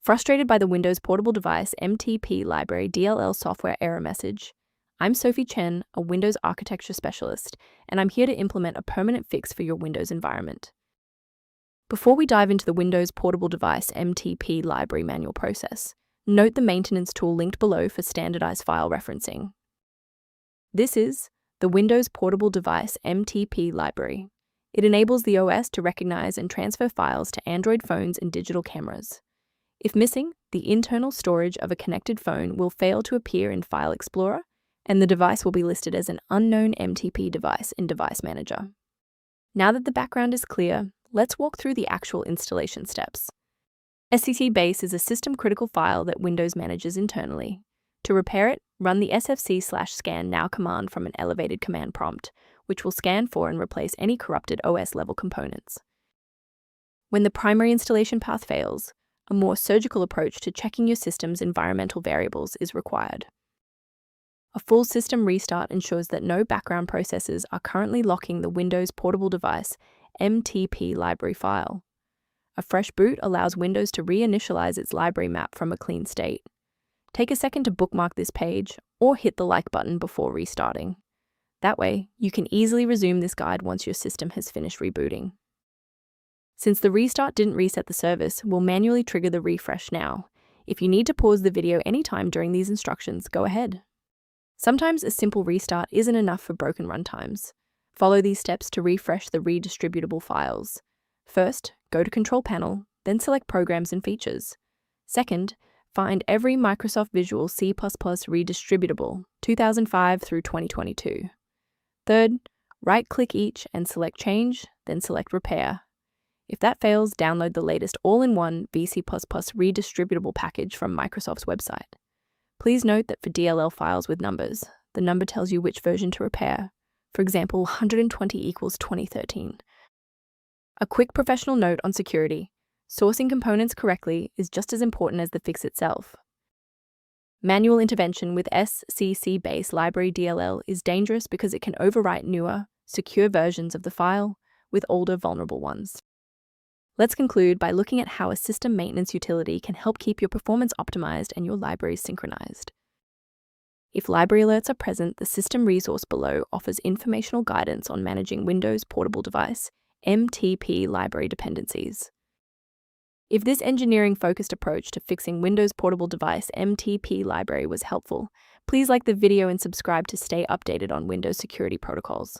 Frustrated by the Windows Portable Device MTP Library DLL software error message? I'm Sophie Chen, a Windows architecture specialist, and I'm here to implement a permanent fix for your Windows environment. Before we dive into the Windows Portable Device MTP Library manual process, note the maintenance tool linked below for standardized file referencing. This is the Windows Portable Device MTP Library. It enables the OS to recognize and transfer files to Android phones and digital cameras. If missing, the internal storage of a connected phone will fail to appear in File Explorer, and the device will be listed as an unknown MTP device in Device Manager. Now that the background is clear, let's walk through the actual installation steps. SCC base is a system-critical file that Windows manages internally. To repair it, run the sfc/scan now command from an elevated command prompt, which will scan for and replace any corrupted OS-level components. When the primary installation path fails, a more surgical approach to checking your system's environmental variables is required. A full system restart ensures that no background processes are currently locking the Windows Portable Device MTP library file. A fresh boot allows Windows to reinitialize its library map from a clean state. Take a second to bookmark this page or hit the like button before restarting. That way, you can easily resume this guide once your system has finished rebooting. Since the restart didn't reset the service, we'll manually trigger the refresh now. If you need to pause the video anytime during these instructions, go ahead. Sometimes a simple restart isn't enough for broken runtimes. Follow these steps to refresh the redistributable files. First, go to Control Panel, then select Programs and Features. Second, find every Microsoft Visual C++ Redistributable 2005 through 2022. Third, right-click each and select Change, then select Repair. If that fails, download the latest all-in-one VC++ redistributable package from Microsoft's website. Please note that for DLL files with numbers, the number tells you which version to repair. For example, 120 equals 2013. A quick professional note on security. Sourcing components correctly is just as important as the fix itself. Manual intervention with SCC-based library DLL is dangerous because it can overwrite newer, secure versions of the file with older, vulnerable ones. Let's conclude by looking at how a system maintenance utility can help keep your performance optimized and your libraries synchronized. If library alerts are present, the system resource below offers informational guidance on managing Windows Portable Device MTP library dependencies. If this engineering-focused approach to fixing Windows Portable Device MTP library was helpful, please like the video and subscribe to stay updated on Windows security protocols.